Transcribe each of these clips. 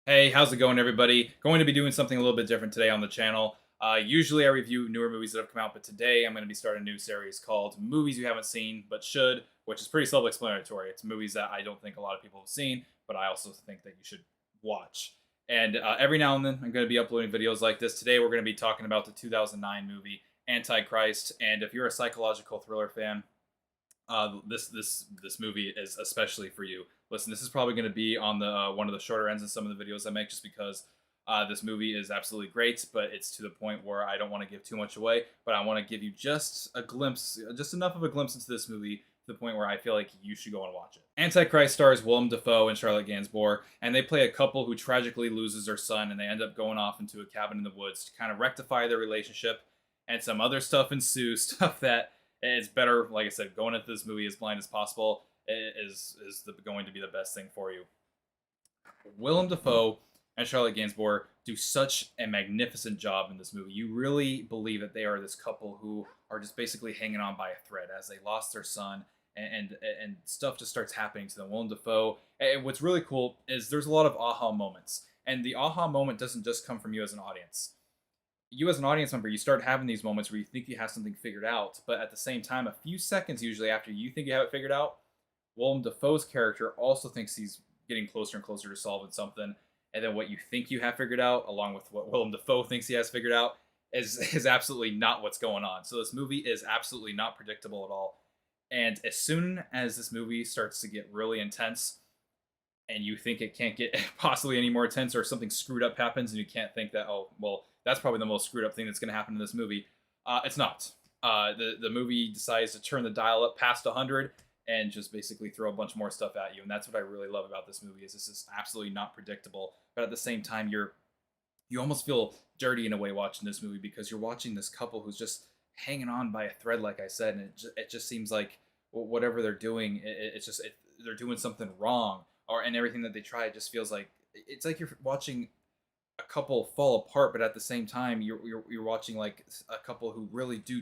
Hey, how's it going, everybody? Going to be doing something a little bit different today on the channel. Usually I review newer movies that have come out, but today I'm going to be starting a new series called Movies You Haven't Seen But Should, which is pretty self-explanatory. It's movies that I don't think a lot of people have seen, but I also think that you should watch. And every now and then I'm going to be uploading videos like this. Today we're going to be talking about the 2009 movie Antichrist, and if you're a psychological thriller fan, this movie is especially for you. Listen, this is probably going to be on the one of the shorter ends in some of the videos I make, just because this movie is absolutely great, but it's to the point where I don't want to give too much away. But I want to give you just a glimpse, just enough of a glimpse into this movie to the point where I feel like you should go and watch it. Antichrist stars Willem Dafoe and Charlotte Gainsbourg, and they play a couple who tragically loses their son, and they end up going off into a cabin in the woods to kind of rectify their relationship, and some other stuff ensues, stuff that it's better, like I said, going into this movie as blind as possible going to be the best thing for you. Willem Dafoe and Charlotte Gainsbourg do such a magnificent job in this movie. You really believe that they are this couple who are just basically hanging on by a thread as they lost their son, and stuff just starts happening to them. Willem Dafoe. And what's really cool is there's a lot of aha moments, and the aha moment doesn't just come from you as an audience. You as an audience member, you start having these moments where you think you have something figured out, but at the same time, a few seconds usually after you think you have it figured out, Willem Dafoe's character also thinks he's getting closer and closer to solving something, and then what you think you have figured out, along with what Willem Dafoe thinks he has figured out, is absolutely not what's going on. So this movie is absolutely not predictable at all. And as soon as this movie starts to get really intense, and you think it can't get possibly any more intense, or something screwed up happens, and you can't think that, oh, well, that's probably the most screwed up thing that's going to happen in this movie. It's not. The movie decides to turn the dial up past 100 and just basically throw a bunch more stuff at you, and that's what I really love about this movie. Is this is absolutely not predictable, but at the same time, you almost feel dirty in a way watching this movie, because you're watching this couple who's just hanging on by a thread, like I said, and it just seems like whatever they're doing, they're doing something wrong, and everything that they try, it just feels like it's like you're watching a couple fall apart, but at the same time, you're watching like a couple who really do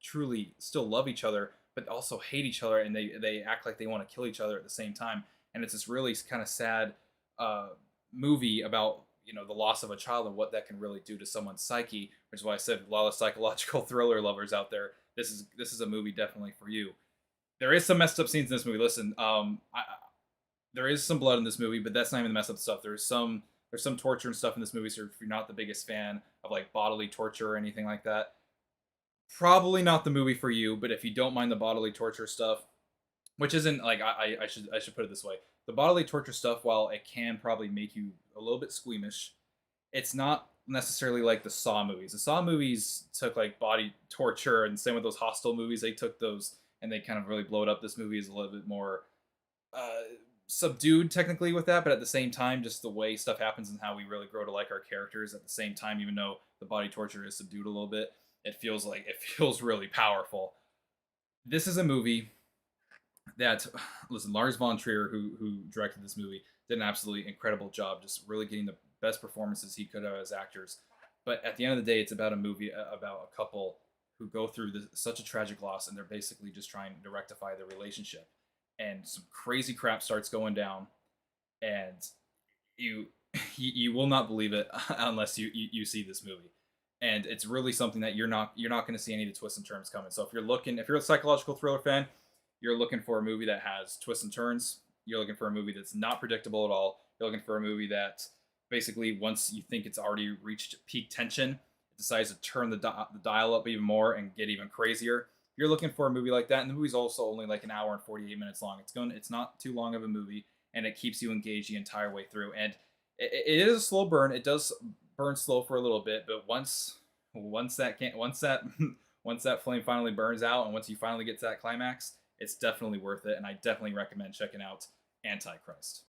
truly still love each other, but also hate each other, and they act like they want to kill each other at the same time. And it's this really kind of sad uh, movie about, the loss of a child and what that can really do to someone's psyche, which is why I said a lot of psychological thriller lovers out there. This is a movie definitely for you. There is some messed up scenes in this movie. Listen, there is some blood in this movie, but that's not even the messed up stuff. There's some torture and stuff in this movie. So if you're not the biggest fan of like bodily torture or anything like that, probably not the movie for you. But if you don't mind the bodily torture stuff, which isn't like, I should put it this way: the bodily torture stuff, while it can probably make you a little bit squeamish, it's not necessarily like the Saw movies. The Saw movies took like body torture, and same with those Hostel movies. They took those and they kind of really blowed up. This movie is a little bit more uh, subdued technically with that, but at the same time, just the way stuff happens and how we really grow to like our characters at the same time, even though the body torture is subdued a little bit, it feels really powerful. This is a movie that, listen, Lars von Trier, who directed this movie, did an absolutely incredible job, just really getting the best performances he could have as actors. But at the end of the day, it's about a movie about a couple who go through such a tragic loss, and they're basically just trying to rectify their relationship. And some crazy crap starts going down, and you you will not believe it unless you see this movie. And it's really something that you're not going to see any of the twists and turns coming. So if you're a psychological thriller fan, you're looking for a movie that has twists and turns. You're looking for a movie that's not predictable at all. You're looking for a movie that basically, once you think it's already reached peak tension, it decides to turn the dial up even more and get even crazier. You're looking for a movie like that, and the movie's also only like an hour and 48 minutes long. It's not too long of a movie, and it keeps you engaged the entire way through. And it is a slow burn. It does burn slow for a little bit, but once that flame finally burns out, and once you finally get to that climax, it's definitely worth it, and I definitely recommend checking out Antichrist.